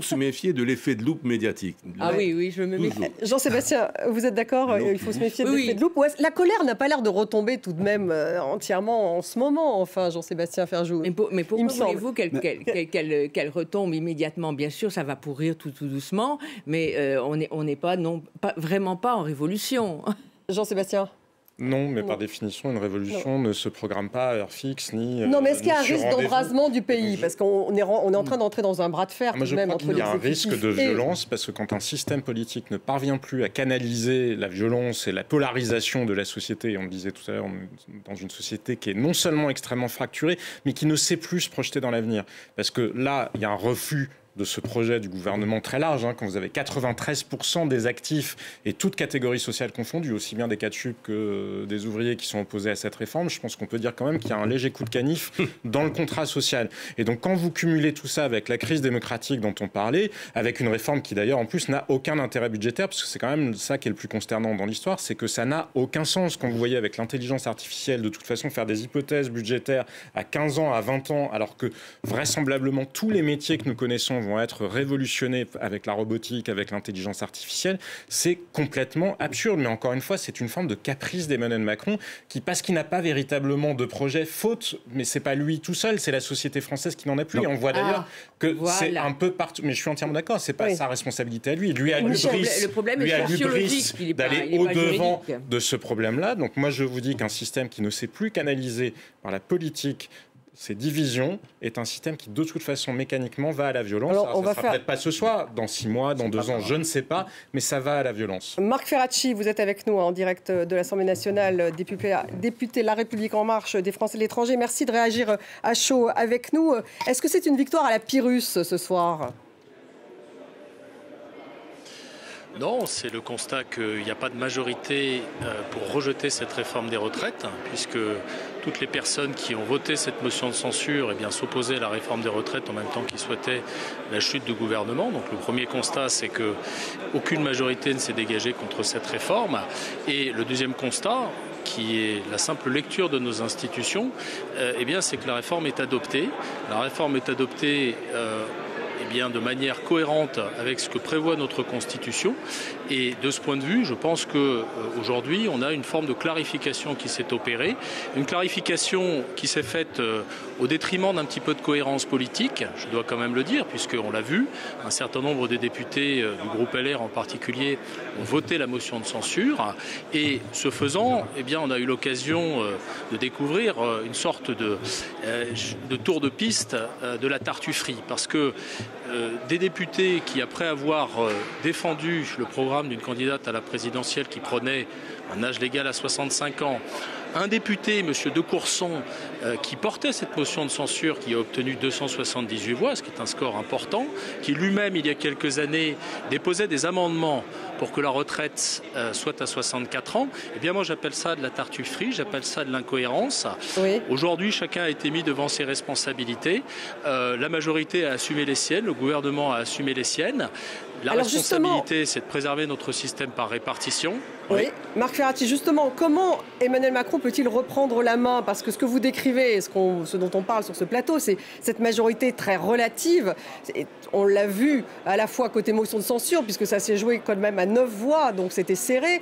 [SPEAKER 3] se méfier de l'effet de loupe médiatique.
[SPEAKER 8] Oui, je me méfie.
[SPEAKER 1] Jean-Sébastien, vous êtes d'accord ? Il faut se méfier de l'effet de loupe. La colère n'a pas l'air de retomber tout de même entièrement en ce moment, enfin, Jean-Sébastien Ferjou.
[SPEAKER 8] Mais pourquoi voulez-vous qu'elle retombe immédiatement ? Bien sûr, ça va pourrir tout doucement, mais on n'est vraiment pas en révolution.
[SPEAKER 1] Jean-Sébastien ?
[SPEAKER 2] Non, mais par définition, une révolution ne se programme pas à heure fixe, ni...
[SPEAKER 1] Non, mais est-ce qu'il y a un risque d'embrasement du pays? Parce qu'on est en train d'entrer dans un bras de fer tout de même entre les
[SPEAKER 2] Il y a un risque de violence, parce que quand un système politique ne parvient plus à canaliser la violence et la polarisation de la société, et on le disait tout à l'heure, on est dans une société qui est non seulement extrêmement fracturée, mais qui ne sait plus se projeter dans l'avenir. Parce que là, il y a un refus de ce projet du gouvernement très large, quand vous avez 93% des actifs et toutes catégories sociales confondues, aussi bien des cas de chute que des ouvriers qui sont opposés à cette réforme, je pense qu'on peut dire quand même qu'il y a un léger coup de canif dans le contrat social. Et donc quand vous cumulez tout ça avec la crise démocratique dont on parlait, avec une réforme qui d'ailleurs en plus n'a aucun intérêt budgétaire, parce que c'est quand même ça qui est le plus consternant dans l'histoire, c'est que ça n'a aucun sens quand vous voyez avec l'intelligence artificielle de toute façon faire des hypothèses budgétaires à 15 ans, à 20 ans, alors que vraisemblablement tous les métiers que nous connaissons vont être révolutionnés avec la robotique, avec l'intelligence artificielle, c'est complètement absurde. Mais encore une fois, c'est une forme de caprice d'Emmanuel Macron qui, parce qu'il n'a pas véritablement de projet, faute, mais c'est pas lui tout seul, c'est la société française qui n'en a plus. Et on voit d'ailleurs que c'est un peu partout. Mais je suis entièrement d'accord, c'est pas sa responsabilité à lui. Lui a l'hubris d'aller au-devant de ce problème-là. Donc moi, je vous dis qu'un système qui ne sait plus canaliser par la politique ces divisions est un système qui, de toute façon, mécaniquement, va à la violence. Alors, ça ne sera peut-être pas ce soir, dans 6 mois, dans 2 ans, je ne sais pas, mais ça va à la violence.
[SPEAKER 1] Marc Ferracci, vous êtes avec nous en direct de l'Assemblée nationale, député La République En Marche des Français de l'étranger. Merci de réagir à chaud avec nous. Est-ce que c'est une victoire à la Pyrrhus ce soir ?
[SPEAKER 10] Non, c'est le constat qu'il n'y a pas de majorité pour rejeter cette réforme des retraites, puisque toutes les personnes qui ont voté cette motion de censure s'opposaient à la réforme des retraites en même temps qu'ils souhaitaient la chute du gouvernement. Donc le premier constat, c'est qu'aucune majorité ne s'est dégagée contre cette réforme. Et le deuxième constat, qui est la simple lecture de nos institutions, c'est que la réforme est adoptée. La réforme est adoptée de manière cohérente avec ce que prévoit notre Constitution. Et de ce point de vue, je pense qu'aujourd'hui, on a une forme de clarification qui s'est opérée. Une clarification qui s'est faite au détriment d'un petit peu de cohérence politique, je dois quand même le dire, puisqu'on l'a vu, un certain nombre de députés du groupe LR en particulier ont voté la motion de censure. Et ce faisant, on a eu l'occasion de découvrir une sorte de tour de piste de la tartufferie. Parce que des députés qui, après avoir défendu le programme d'une candidate à la présidentielle qui prenait un âge légal à 65 ans, un député, M. De Courson, qui portait cette motion de censure, qui a obtenu 278 voix, ce qui est un score important, qui lui-même, il y a quelques années, déposait des amendements pour que la retraite soit à 64 ans, moi j'appelle ça de la tartufferie, j'appelle ça de l'incohérence. Oui. Aujourd'hui, chacun a été mis devant ses responsabilités. La majorité a assumé les siennes, le gouvernement a assumé les siennes. La responsabilité, c'est de préserver notre système par répartition.
[SPEAKER 1] Oui. Marc Ferracci, justement, comment Emmanuel Macron peut-il reprendre la main? Parce que ce que vous décrivez, ce dont on parle sur ce plateau, c'est cette majorité très relative. On l'a vu à la fois côté motion de censure, puisque ça s'est joué quand même à 9 voix, donc c'était serré.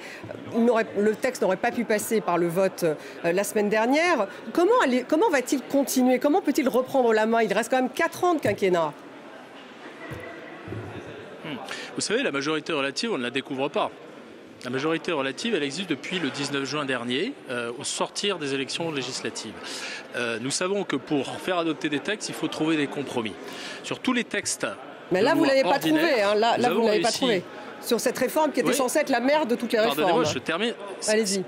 [SPEAKER 1] Le texte n'aurait pas pu passer par le vote la semaine dernière. Comment va-t-il continuer? Comment peut-il reprendre la main? Il reste quand même 4 ans de quinquennat.
[SPEAKER 10] Vous savez, la majorité relative, on ne la découvre pas. La majorité relative, elle existe depuis le 19 juin dernier, au sortir des élections législatives. Nous savons que pour faire adopter des textes, il faut trouver des compromis. Sur tous les textes...
[SPEAKER 1] Mais là, vous ne l'avez pas trouvé. Hein. Là vous ne l'avez pas trouvé. Sur cette réforme qui était censée être la mère de toutes les réformes.
[SPEAKER 10] Pardonnez-moi, je termine.
[SPEAKER 1] Allez-y.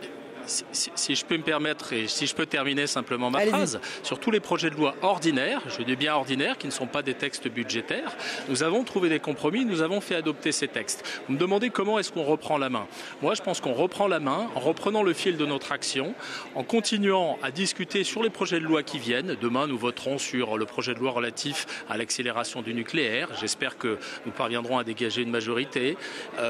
[SPEAKER 10] Si je peux me permettre et si je peux terminer simplement ma phrase, sur tous les projets de loi ordinaires, je dis bien ordinaires, qui ne sont pas des textes budgétaires, nous avons trouvé des compromis, nous avons fait adopter ces textes. Vous me demandez comment est-ce qu'on reprend la main. Moi, je pense qu'on reprend la main en reprenant le fil de notre action, en continuant à discuter sur les projets de loi qui viennent. Demain, nous voterons sur le projet de loi relatif à l'accélération du nucléaire. J'espère que nous parviendrons à dégager une majorité.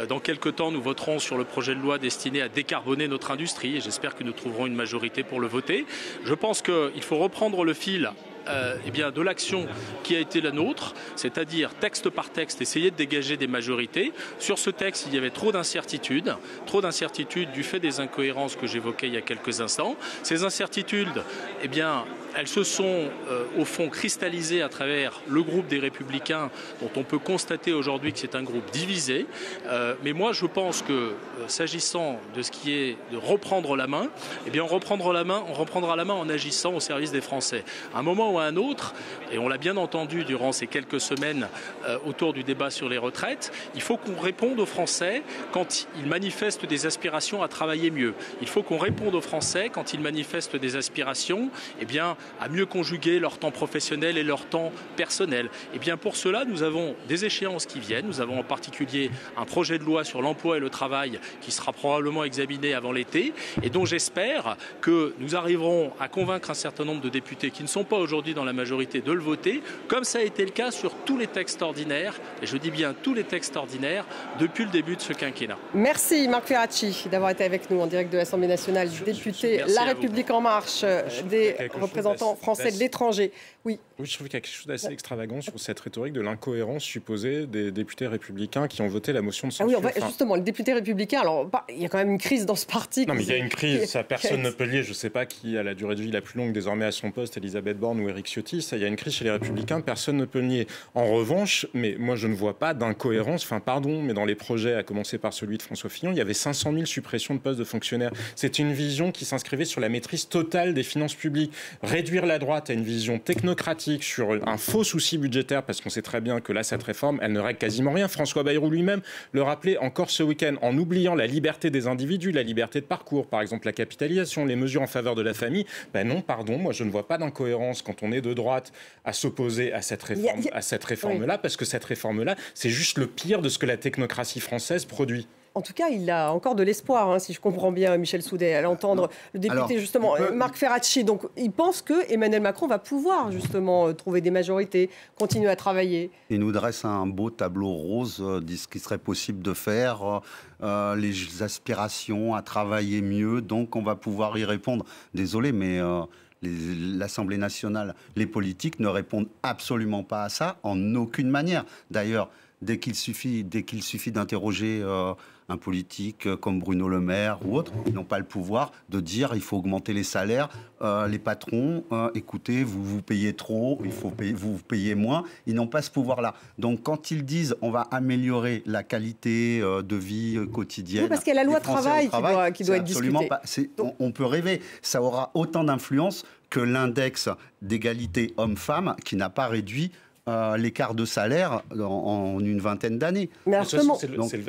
[SPEAKER 10] Dans quelques temps, nous voterons sur le projet de loi destiné à décarboner notre industrie. J'espère que nous trouverons une majorité pour le voter. Je pense qu'il faut reprendre le fil de l'action qui a été la nôtre, c'est-à-dire texte par texte, essayer de dégager des majorités. Sur ce texte, il y avait trop d'incertitudes du fait des incohérences que j'évoquais il y a quelques instants. Ces incertitudes, elles se sont au fond cristallisées à travers le groupe des Républicains, dont on peut constater aujourd'hui que c'est un groupe divisé. Mais moi, je pense que s'agissant de ce qui est de reprendre la main, eh bien on reprendra la main en agissant au service des Français. À un moment ou à un autre, et on l'a bien entendu durant ces quelques semaines autour du débat sur les retraites, il faut qu'on réponde aux Français quand ils manifestent des aspirations à travailler mieux. Il faut qu'on réponde aux Français quand ils manifestent des aspirations à mieux conjuguer leur temps professionnel et leur temps personnel. Et bien pour cela, nous avons des échéances qui viennent. Nous avons en particulier un projet de loi sur l'emploi et le travail qui sera probablement examiné avant l'été et dont j'espère que nous arriverons à convaincre un certain nombre de députés qui ne sont pas aujourd'hui dans la majorité de le voter, comme ça a été le cas sur tous les textes ordinaires, et je dis bien tous les textes ordinaires, depuis le début de ce quinquennat.
[SPEAKER 1] Merci Marc Ferracci d'avoir été avec nous en direct de l'Assemblée nationale, député La République En Marche, des représentants français de l'étranger. Oui,
[SPEAKER 2] je trouve qu'il y a quelque chose d'assez extravagant sur cette rhétorique de l'incohérence supposée des députés républicains qui ont voté la motion de censure.
[SPEAKER 1] Ah oui, justement, les députés républicains, alors il y a quand même une crise dans ce parti.
[SPEAKER 2] Non, mais il y a une crise, ça personne ne peut lier. Je ne sais pas qui a la durée de vie la plus longue désormais à son poste, Elisabeth Borne ou Éric Ciotti. Ça, il y a une crise chez les républicains, personne ne peut le nier. En revanche, mais moi je ne vois pas d'incohérence, mais dans les projets, à commencer par celui de François Fillon, il y avait 500 000 suppressions de postes de fonctionnaires. C'est une vision qui s'inscrivait sur la maîtrise totale des finances publiques. Réduire la droite à une vision technocratique sur un faux souci budgétaire, parce qu'on sait très bien que là, cette réforme, elle ne règle quasiment rien. François Bayrou lui-même le rappelait encore ce week-end, en oubliant la liberté des individus, la liberté de parcours, par exemple la capitalisation, les mesures en faveur de la famille. Non, pardon, moi je ne vois pas d'incohérence quand on est de droite à s'opposer à cette réforme-là, parce que cette réforme-là, c'est juste le pire de ce que la technocratie française produit.
[SPEAKER 1] En tout cas, il a encore de l'espoir, si je comprends bien, Michel Soudet, à l'entendre le député, Marc Ferracci. Donc, il pense que Emmanuel Macron va pouvoir, justement, trouver des majorités, continuer à travailler.
[SPEAKER 6] Il nous dresse un beau tableau rose de ce qui serait possible de faire, les aspirations à travailler mieux, donc on va pouvoir y répondre. Désolé, mais... l'Assemblée nationale, les politiques ne répondent absolument pas à ça, en aucune manière. D'ailleurs, dès qu'il suffit d'interroger un politique comme Bruno Le Maire ou autre, ils n'ont pas le pouvoir de dire il faut augmenter les salaires. Les patrons, écoutez, vous payez trop, vous payez moins. Ils n'ont pas ce pouvoir-là. Donc quand ils disent on va améliorer la qualité de vie quotidienne...
[SPEAKER 1] Oui, parce qu'il y a la loi travail qui doit être discutée.
[SPEAKER 6] On peut rêver. Ça aura autant d'influence que l'index d'égalité homme-femme qui n'a pas réduit l'écart de salaire en une vingtaine d'années.
[SPEAKER 1] Mais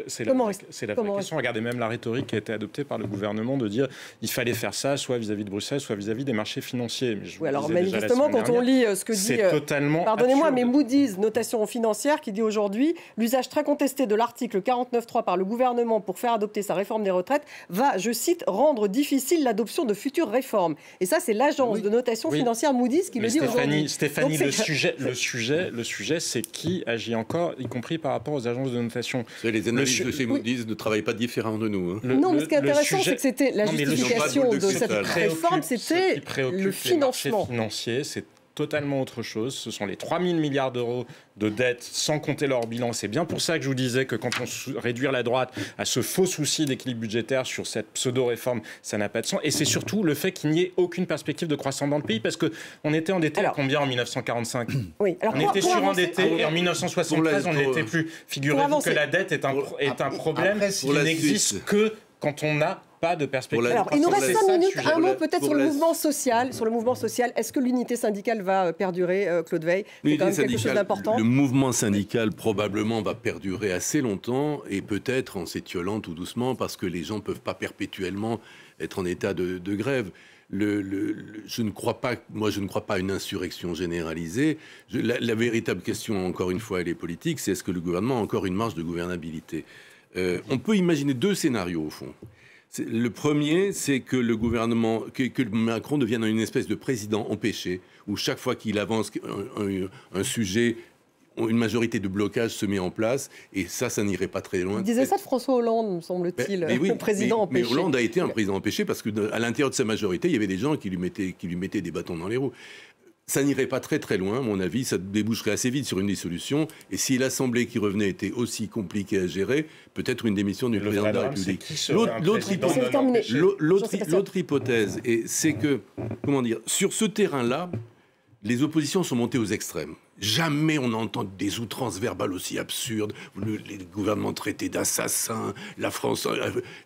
[SPEAKER 2] c'est la vraie question. Regardez même la rhétorique qui a été adoptée par le gouvernement de dire il fallait faire ça, soit vis-à-vis de Bruxelles, soit vis-à-vis des marchés financiers. Mais
[SPEAKER 1] alors manifestement, quand on lit ce que dit... Pardonnez-moi, mais Moody's, notation financière, qui dit aujourd'hui l'usage très contesté de l'article 49.3 par le gouvernement pour faire adopter sa réforme des retraites va, je cite, rendre difficile l'adoption de futures réformes. Et ça, c'est l'agence de notation financière Moody's qui le dit aujourd'hui.
[SPEAKER 2] Stéphanie, le sujet, c'est qui agit encore, y compris par rapport aux agences de notation.
[SPEAKER 3] Les analystes de chez Moody's ne travaillent pas différents de nous.
[SPEAKER 1] Non, mais ce qui est intéressant, c'est que c'était la justification de cette réforme, c'était le financement.
[SPEAKER 2] Financier, c'est totalement autre chose. Ce sont les 3 000 milliards d'euros de dettes sans compter leur bilan. C'est bien pour ça que je vous disais que quand on réduit la droite à ce faux souci d'équilibre budgétaire sur cette pseudo-réforme, ça n'a pas de sens. Et c'est surtout le fait qu'il n'y ait aucune perspective de croissance dans le pays, parce qu'on était endetté à combien en 1945 ?
[SPEAKER 1] Oui. Alors,
[SPEAKER 2] on était surendetté et en 1973, on n'était plus. Figurez-vous que la dette est un problème qui n'existe que quand on n'a pas de perspective.
[SPEAKER 1] Alors, il nous reste 5 minutes. Un mot peut-être sur le mouvement social. Est-ce que l'unité syndicale va perdurer, Claude Weil ? C'est quand même quelque chose d'important.
[SPEAKER 3] Le mouvement syndical probablement va perdurer assez longtemps et peut-être en s'étiolant tout doucement parce que les gens ne peuvent pas perpétuellement être en état de grève. Je ne crois pas à une insurrection généralisée. La véritable question, encore une fois, elle est politique, c'est est-ce que le gouvernement a encore une marge de gouvernabilité ? On peut imaginer 2 scénarios au fond. Le premier, c'est que le gouvernement, que Macron devienne une espèce de président empêché, où chaque fois qu'il avance un sujet, une majorité de blocage se met en place, et ça n'irait pas très loin.
[SPEAKER 1] Il disait ça de François Hollande, me semble-t-il, le président empêché.
[SPEAKER 3] Mais Hollande a été un président empêché parce qu'à l'intérieur de sa majorité, il y avait des gens qui lui mettaient des bâtons dans les roues. ça n'irait pas très très loin, à mon avis, ça déboucherait assez vite sur une dissolution. Et si l'Assemblée qui revenait était aussi compliquée à gérer, peut-être une démission du président de la République. L'autre hypothèse, c'est que, comment dire, sur ce terrain-là, les oppositions sont montées aux extrêmes. Jamais on n'entend des outrances verbales aussi absurdes, les gouvernements traités d'assassins, la France,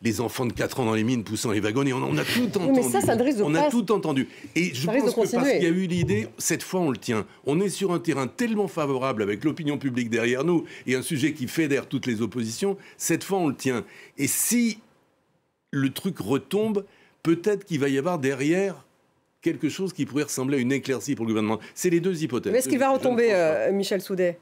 [SPEAKER 3] les enfants de 4 ans dans les mines poussant les wagons, et on a tout entendu.
[SPEAKER 1] Mais ça ne risque de
[SPEAKER 3] a tout entendu. Et je pense que parce qu'il y a eu l'idée, cette fois on le tient. On est sur un terrain tellement favorable avec l'opinion publique derrière nous et un sujet qui fédère toutes les oppositions, cette fois on le tient. Et si le truc retombe, peut-être qu'il va y avoir derrière quelque chose qui pourrait ressembler à une éclaircie pour le gouvernement. C'est les deux hypothèses.
[SPEAKER 1] Mais est-ce qu'il va retomber, Michel Soudet ?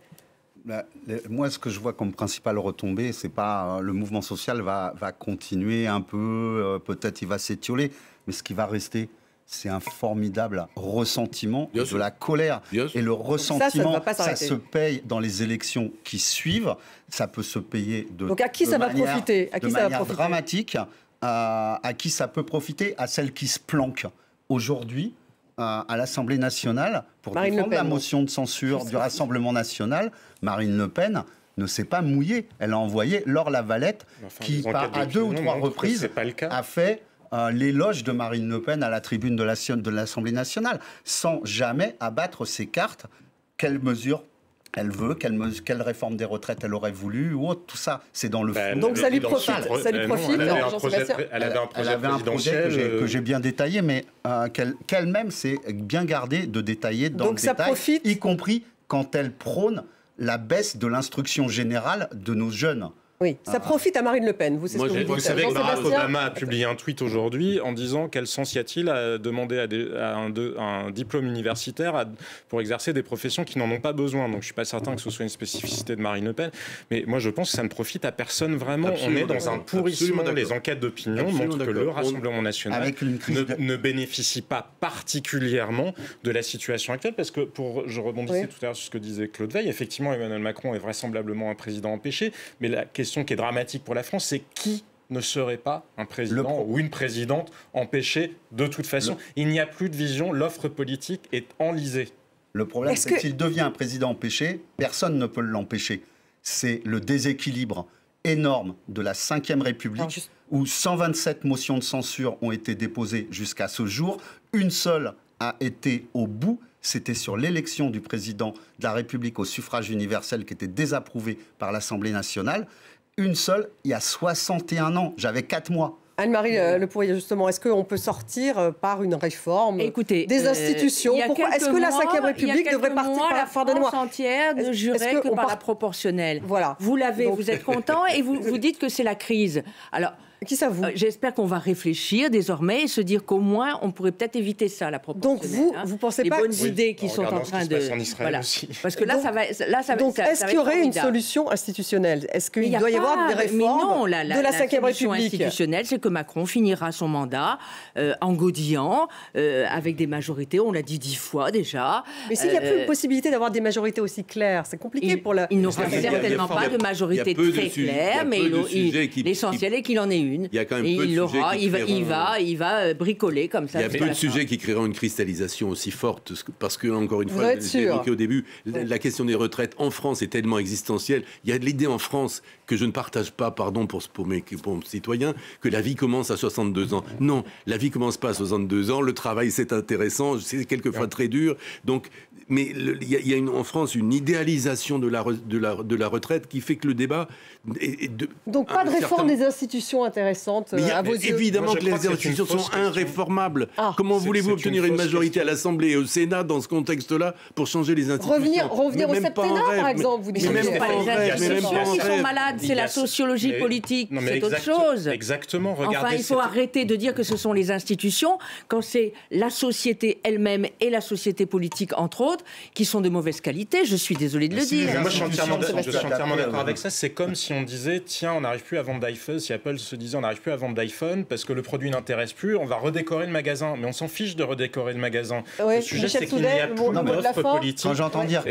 [SPEAKER 6] Moi, ce que je vois comme principale retombée, c'est pas le mouvement social va continuer un peu, peut-être il va s'étioler, mais ce qui va rester, c'est un formidable ressentiment de la colère. Et le ressentiment, ça se paye dans les élections qui suivent. Ça peut se payer
[SPEAKER 1] Donc à qui ça va profiter ?
[SPEAKER 6] De manière dramatique. À qui ça peut profiter ? À celles qui se planquent aujourd'hui à l'Assemblée nationale pour défendre la motion de censure du Rassemblement national. Marine Le Pen ne s'est pas mouillée. Elle a envoyé Laure Lavalette, qui à 2 ou 3 reprises a fait l'éloge de Marine Le Pen à la tribune de l'Assemblée nationale, sans jamais abattre ses cartes. Quelles mesures elle veut, quelle réforme des retraites elle aurait voulu, ou autre, tout ça, c'est dans le fond.
[SPEAKER 1] Donc ça lui profite,
[SPEAKER 6] Elle avait un projet que j'ai bien détaillé, mais qu'elle-même s'est bien gardée de détailler dans le détail, y compris quand elle prône la baisse de l'instruction générale de nos jeunes.
[SPEAKER 1] Oui, ça profite à Marine Le Pen. Vous
[SPEAKER 2] savez que Barack Obama a publié un tweet aujourd'hui en disant quel sens y a-t-il à demander à un diplôme universitaire pour exercer des professions qui n'en ont pas besoin. Donc je ne suis pas certain que ce soit une spécificité de Marine Le Pen. Mais moi je pense que ça ne profite à personne vraiment. On est dans un pourrissement. Les enquêtes d'opinion montrent que le Rassemblement national ne bénéficie pas particulièrement de la situation actuelle. Parce que je rebondissais tout à l'heure sur ce que disait Claude Veil, effectivement Emmanuel Macron est vraisemblablement un président empêché. Mais la question qui est dramatique pour la France, c'est qui ne serait pas un président ou une présidente empêchée de toute façon. Il n'y a plus de vision, l'offre politique est enlisée.
[SPEAKER 6] Le problème, c'est que s'il devient un président empêché, personne ne peut l'empêcher. C'est le déséquilibre énorme de la Ve République, où 127 motions de censure ont été déposées jusqu'à ce jour. Une seule a été au bout. C'était sur l'élection du président de la République au suffrage universel qui était désapprouvée par l'Assemblée nationale. Une seule, il y a 61 ans. J'avais 4 mois.
[SPEAKER 1] Anne-Marie Le Poirier, justement, est-ce qu'on peut sortir par une réforme des institutions ? Est-ce que la Ve République devrait partir
[SPEAKER 8] par... La France entière ne jurait que par la proportionnelle.
[SPEAKER 1] Voilà.
[SPEAKER 8] Vous l'avez, vous êtes content et vous dites que c'est la crise. Alors...
[SPEAKER 1] Qui ça vous ?
[SPEAKER 8] J'espère qu'on va réfléchir désormais et se dire qu'au moins on pourrait peut-être éviter ça, la proportionnelle.
[SPEAKER 1] Donc vous pensez
[SPEAKER 8] les
[SPEAKER 1] pas
[SPEAKER 8] bonnes idées qui sont en train de
[SPEAKER 2] voilà.
[SPEAKER 8] Parce que là ça va
[SPEAKER 1] donc est-ce qu'il y aurait une solution institutionnelle ? Est-ce qu'il doit y avoir des réformes de la Ve République ?
[SPEAKER 8] La solution institutionnelle, c'est que Macron finira son mandat en godillant avec des majorités. On l'a dit 10 fois déjà.
[SPEAKER 1] Mais s'il n'y a plus de possibilité d'avoir des majorités aussi claires, c'est compliqué pour la.
[SPEAKER 8] Il n'aura certainement pas de majorité très claire, mais l'essentiel est qu'il en ait une. Il
[SPEAKER 3] y a quand même peu de sujets
[SPEAKER 8] il va bricoler comme ça.
[SPEAKER 3] Il y a peu de sujets qui créeront une cristallisation aussi forte, parce que, encore une fois, j'ai évoqué au début, la question des retraites en France est tellement existentielle. Il y a de l'idée en France que je ne partage pas, pardon pour mes citoyens, que la vie commence à 62 ans. Non, la vie commence pas à 62 ans, le travail c'est intéressant, c'est quelquefois très dur, donc... Mais il y a en France une idéalisation de la retraite qui fait que le débat...
[SPEAKER 1] Donc pas de réforme des institutions intéressantes à vos yeux.
[SPEAKER 3] Évidemment que les institutions sont irréformables. Comment voulez-vous obtenir une majorité à l'Assemblée et au Sénat dans ce contexte-là pour changer les institutions ?
[SPEAKER 1] Revenir au septennat, par exemple, vous dites.
[SPEAKER 8] Mais même pas les institutions qui sont malades, c'est la sociologie politique, c'est autre chose.
[SPEAKER 2] Exactement.
[SPEAKER 8] Enfin, il faut arrêter de dire que ce sont les institutions quand c'est la société elle-même et la société politique, entre autres, d'autres qui sont de mauvaise qualité. Je suis désolée de le dire.
[SPEAKER 2] Moi, je suis entièrement d'accord avec ça. C'est comme si on disait, tiens, on n'arrive plus à vendre d'iPhone. Si Apple se disait, on n'arrive plus à vendre d'iPhone parce que le produit n'intéresse plus, on va redécorer le magasin. Mais on s'en fiche de redécorer le magasin.
[SPEAKER 1] Oui,
[SPEAKER 2] le sujet, c'est qu'il n'y a plus d'offre politique.
[SPEAKER 6] Quand j'entends dire que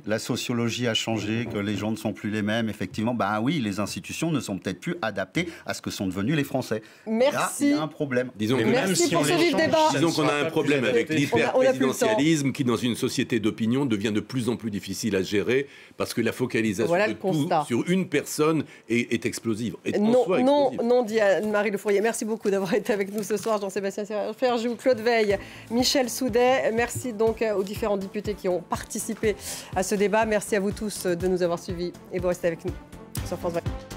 [SPEAKER 6] la sociologie a changé, que les gens ne sont plus les mêmes, effectivement, bah oui, les institutions ne sont peut-être plus adaptées à ce que sont devenus les Français.
[SPEAKER 1] Merci.
[SPEAKER 6] Là, il y a un problème.
[SPEAKER 3] Disons qu'on a un problème avec l'hyper-présidentialisme qui, dans une société d'opinion, devient de plus en plus difficile à gérer parce que la focalisation de tout sur une personne est explosive.
[SPEAKER 1] Non, dit Anne-Marie Le Fourier. Merci beaucoup d'avoir été avec nous ce soir, Jean-Sébastien Ferjou, Claude Veil, Michel Soudet. Merci donc aux différents députés qui ont participé à ce débat. Merci à vous tous de nous avoir suivis et vous restez avec nous sur France 24.